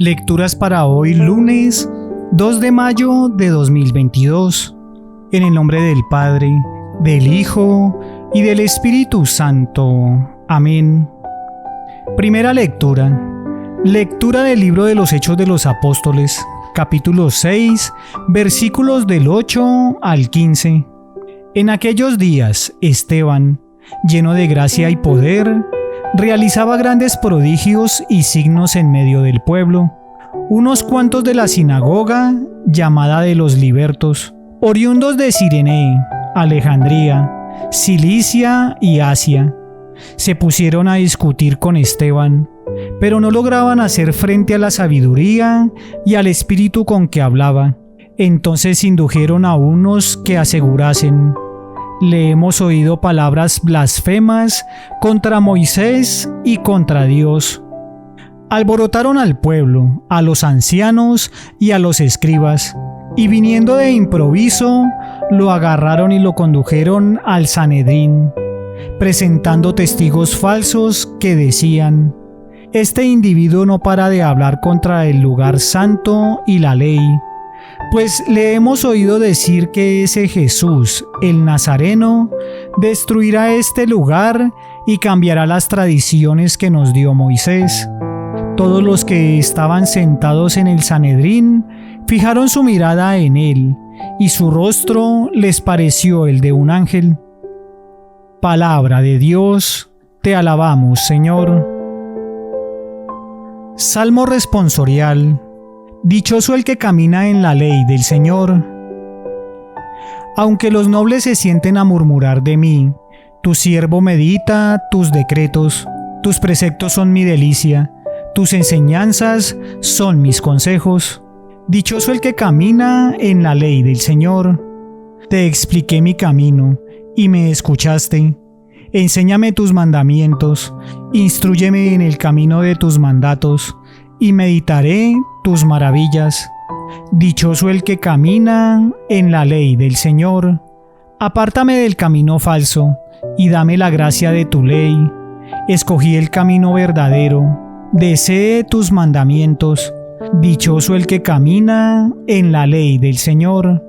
Lecturas para hoy, lunes 2 de mayo de 2022. En el nombre del Padre, del Hijo y del Espíritu Santo. Amén. Primera lectura. Lectura del libro de los Hechos de los Apóstoles, capítulo 6, versículos del 8 al 15. En aquellos días, Esteban, lleno de gracia y poder, realizaba grandes prodigios y signos en medio del pueblo. Unos cuantos de la sinagoga, llamada de los libertos, oriundos de Cirene, Alejandría, Cilicia y Asia, se pusieron a discutir con Esteban, pero no lograban hacer frente a la sabiduría y al espíritu con que hablaba. Entonces indujeron a unos que asegurasen: le hemos oído palabras blasfemas contra Moisés y contra Dios. Alborotaron al pueblo, a los ancianos y a los escribas, y viniendo de improviso, lo agarraron y lo condujeron al Sanedrín, presentando testigos falsos que decían: este individuo no para de hablar contra el lugar santo y la ley, pues le hemos oído decir que ese Jesús, el Nazareno, destruirá este lugar y cambiará las tradiciones que nos dio Moisés. Todos los que estaban sentados en el Sanedrín fijaron su mirada en él, y su rostro les pareció el de un ángel. Palabra de Dios, te alabamos, Señor. Salmo responsorial. Dichoso el que camina en la ley del Señor. Aunque los nobles se sienten a murmurar de mí, tu siervo medita tus decretos. Tus preceptos son mi delicia, tus enseñanzas son mis consejos. Dichoso el que camina en la ley del Señor. Te expliqué mi camino, y me escuchaste. Enséñame tus mandamientos, instrúyeme en el camino de tus mandatos, y meditaré tus maravillas. Dichoso el que camina en la ley del Señor. Apártame del camino falso, y dame la gracia de tu ley. Escogí el camino verdadero, deseé tus mandamientos. Dichoso el que camina en la ley del Señor.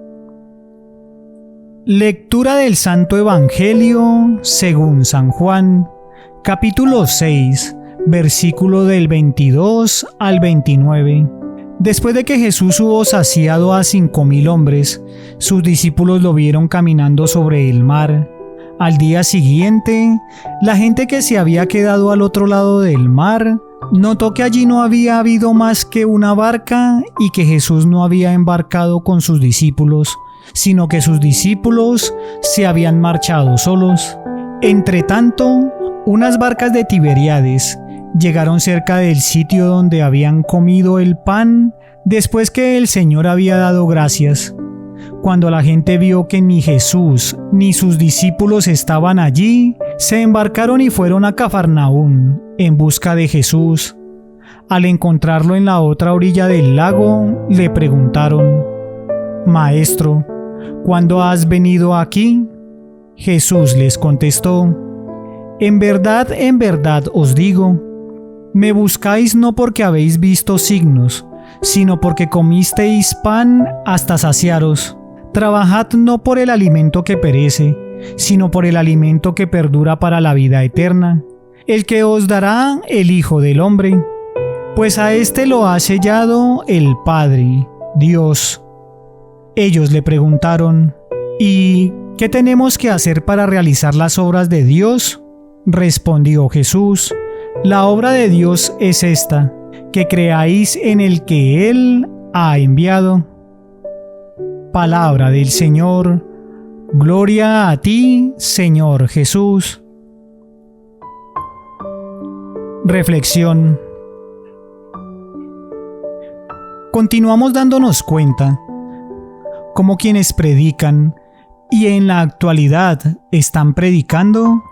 Lectura del Santo Evangelio según San Juan, capítulo 6, versículo del 22 al 29. Después de que Jesús hubo saciado a 5,000 hombres, sus discípulos lo vieron caminando sobre el mar. Al día siguiente, la gente que se había quedado al otro lado del mar notó que allí no había habido más que una barca y que Jesús no había embarcado con sus discípulos, sino que sus discípulos se habían marchado solos. Entretanto, unas barcas de Tiberíades llegaron cerca del sitio donde habían comido el pan después que el Señor había dado gracias. Cuando la gente vio que ni Jesús ni sus discípulos estaban allí, se embarcaron y fueron a Cafarnaún en busca de Jesús. Al encontrarlo en la otra orilla del lago, le preguntaron: Maestro, ¿cuándo has venido aquí? Jesús les contestó: en verdad os digo, me buscáis no porque habéis visto signos, sino porque comisteis pan hasta saciaros. Trabajad no por el alimento que perece, sino por el alimento que perdura para la vida eterna, el que os dará el Hijo del Hombre, pues a éste lo ha sellado el Padre, Dios. Ellos le preguntaron: ¿y qué tenemos que hacer para realizar las obras de Dios? Respondió Jesús: la obra de Dios es esta, que creáis en el que Él ha enviado. Palabra del Señor. Gloria a ti, Señor Jesús. Reflexión. Continuamos dándonos cuenta cómo quienes predican y en la actualidad están predicando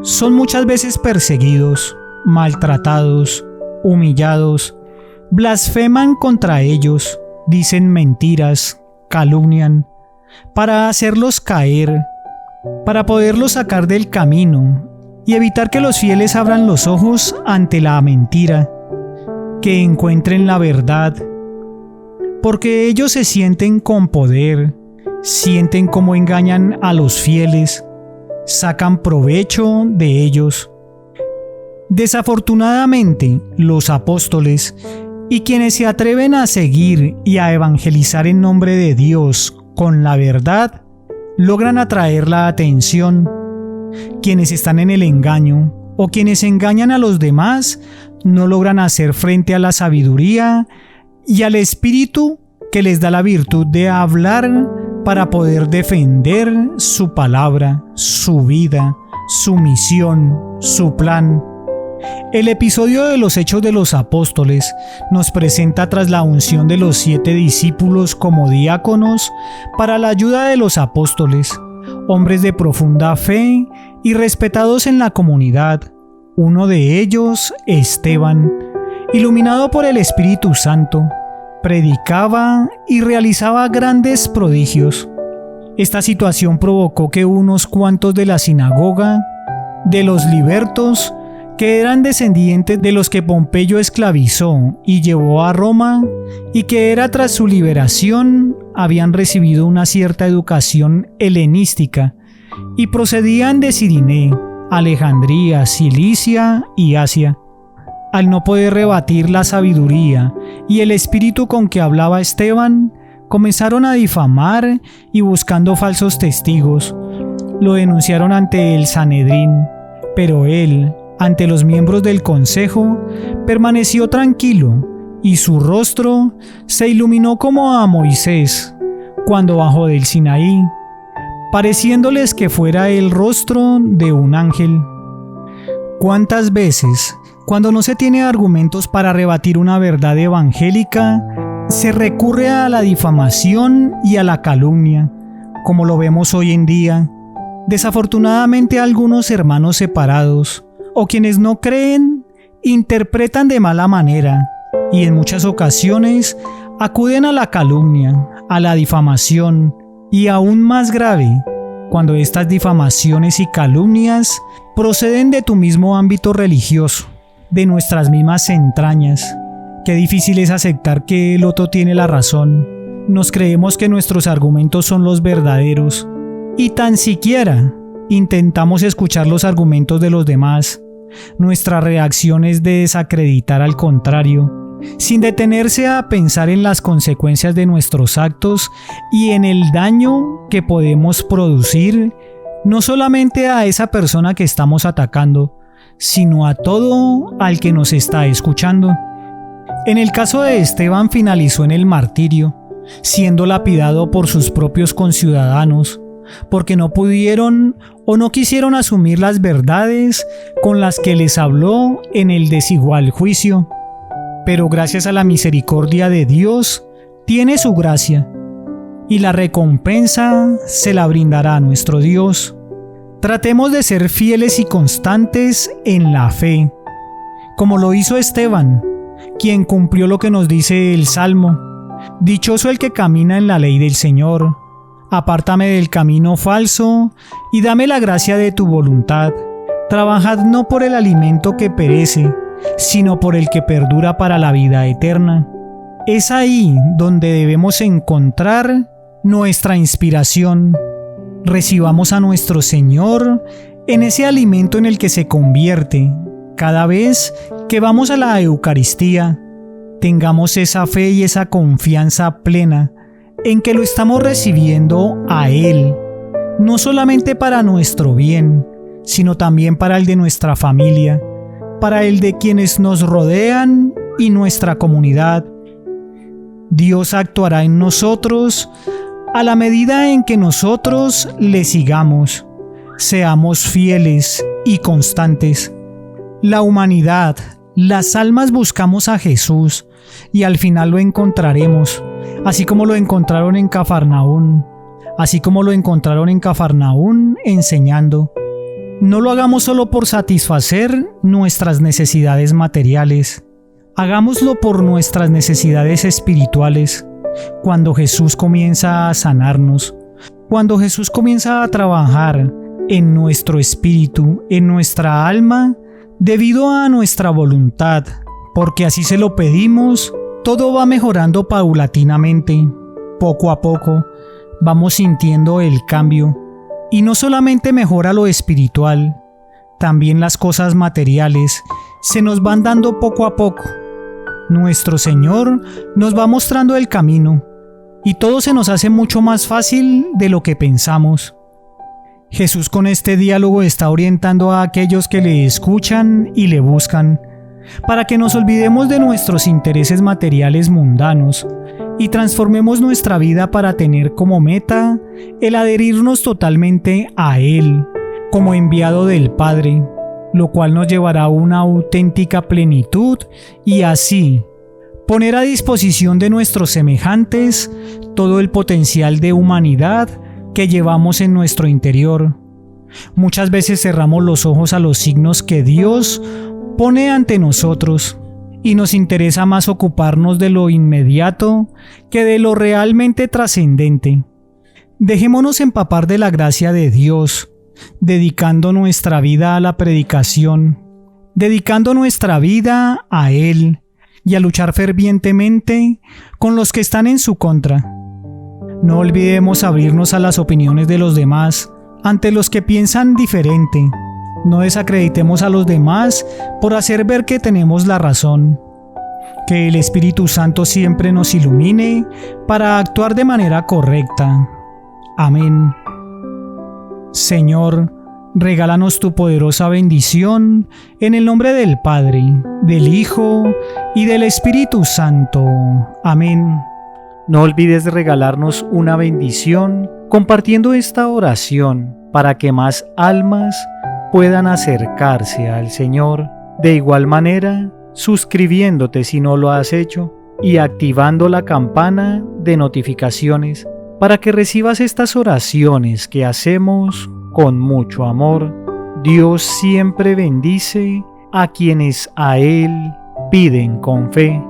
son muchas veces perseguidos, maltratados, humillados, blasfeman contra ellos, dicen mentiras, calumnian, para hacerlos caer, para poderlos sacar del camino y evitar que los fieles abran los ojos ante la mentira, que encuentren la verdad, porque ellos se sienten con poder, sienten cómo engañan a los fieles, sacan provecho de ellos. Desafortunadamente, los apóstoles y quienes se atreven a seguir y a evangelizar en nombre de Dios con la verdad, logran atraer la atención. Quienes están en el engaño o quienes engañan a los demás no logran hacer frente a la sabiduría y al Espíritu que les da la virtud de hablar para poder defender su palabra, su vida, su misión, su plan. El episodio de los Hechos de los Apóstoles nos presenta tras la unción de los 7 discípulos como diáconos para la ayuda de los apóstoles, hombres de profunda fe y respetados en la comunidad. Uno de ellos, Esteban, iluminado por el Espíritu Santo, predicaba y realizaba grandes prodigios. Esta situación provocó que unos cuantos de la sinagoga, de los libertos, que eran descendientes de los que Pompeyo esclavizó y llevó a Roma, y que era tras su liberación, habían recibido una cierta educación helenística, y procedían de Cirene, Alejandría, Cilicia y Asia. Al no poder rebatir la sabiduría y el espíritu con que hablaba Esteban, comenzaron a difamar y buscando falsos testigos, lo denunciaron ante el Sanedrín, pero él, ante los miembros del consejo, permaneció tranquilo, y su rostro se iluminó como a Moisés, cuando bajó del Sinaí, pareciéndoles que fuera el rostro de un ángel. ¿Cuántas veces, cuando no se tiene argumentos para rebatir una verdad evangélica, se recurre a la difamación y a la calumnia, como lo vemos hoy en día? Desafortunadamente, algunos hermanos separados, o quienes no creen, interpretan de mala manera, y en muchas ocasiones acuden a la calumnia, a la difamación, y aún más grave, cuando estas difamaciones y calumnias proceden de tu mismo ámbito religioso, de nuestras mismas entrañas. Qué difícil es aceptar que el otro tiene la razón. Nos creemos que nuestros argumentos son los verdaderos, y tan siquiera intentamos escuchar los argumentos de los demás. Nuestra reacción es de desacreditar al contrario, sin detenerse a pensar en las consecuencias de nuestros actos y en el daño que podemos producir, no solamente a esa persona que estamos atacando, sino a todo al que nos está escuchando. En el caso de Esteban, finalizó en el martirio, siendo lapidado por sus propios conciudadanos, porque no pudieron o no quisieron asumir las verdades con las que les habló en el desigual juicio. Pero gracias a la misericordia de Dios, tiene su gracia, y la recompensa se la brindará a nuestro Dios. Tratemos de ser fieles y constantes en la fe, como lo hizo Esteban, quien cumplió lo que nos dice el Salmo: dichoso el que camina en la ley del Señor. Apártame del camino falso y dame la gracia de tu voluntad. Trabajad no por el alimento que perece, sino por el que perdura para la vida eterna. Es ahí donde debemos encontrar nuestra inspiración. Recibamos a nuestro Señor en ese alimento en el que se convierte cada vez que vamos a la Eucaristía. Tengamos esa fe y esa confianza plena en que lo estamos recibiendo a Él, no solamente para nuestro bien, sino también para el de nuestra familia, para el de quienes nos rodean y nuestra comunidad. Dios actuará en nosotros a la medida en que nosotros le sigamos, seamos fieles y constantes. La humanidad, las almas buscamos a Jesús y al final lo encontraremos, así como lo encontraron en Cafarnaún, enseñando. No lo hagamos solo por satisfacer nuestras necesidades materiales, hagámoslo por nuestras necesidades espirituales. Cuando Jesús comienza a sanarnos, cuando Jesús comienza a trabajar en nuestro espíritu, en nuestra alma, debido a nuestra voluntad, porque así se lo pedimos, todo va mejorando paulatinamente. Poco a poco vamos sintiendo el cambio, y no solamente mejora lo espiritual, también las cosas materiales se nos van dando poco a poco. Nuestro Señor nos va mostrando el camino, y todo se nos hace mucho más fácil de lo que pensamos. Jesús con este diálogo está orientando a aquellos que le escuchan y le buscan, para que nos olvidemos de nuestros intereses materiales mundanos y transformemos nuestra vida para tener como meta el adherirnos totalmente a Él, como enviado del Padre, lo cual nos llevará a una auténtica plenitud y así poner a disposición de nuestros semejantes todo el potencial de humanidad que llevamos en nuestro interior. Muchas veces cerramos los ojos a los signos que Dios pone ante nosotros y nos interesa más ocuparnos de lo inmediato que de lo realmente trascendente. Dejémonos empapar de la gracia de Dios, dedicando nuestra vida a la predicación, dedicando nuestra vida a Él y a luchar fervientemente con los que están en su contra. No olvidemos abrirnos a las opiniones de los demás ante los que piensan diferente. No desacreditemos a los demás por hacer ver que tenemos la razón. Que el Espíritu Santo siempre nos ilumine para actuar de manera correcta. Amén. Señor, regálanos tu poderosa bendición en el nombre del Padre, del Hijo y del Espíritu Santo. Amén. No olvides regalarnos una bendición compartiendo esta oración para que más almas puedan acercarse al Señor. De igual manera, suscribiéndote si no lo has hecho y activando la campana de notificaciones para que recibas estas oraciones que hacemos con mucho amor. Dios siempre bendice a quienes a Él piden con fe.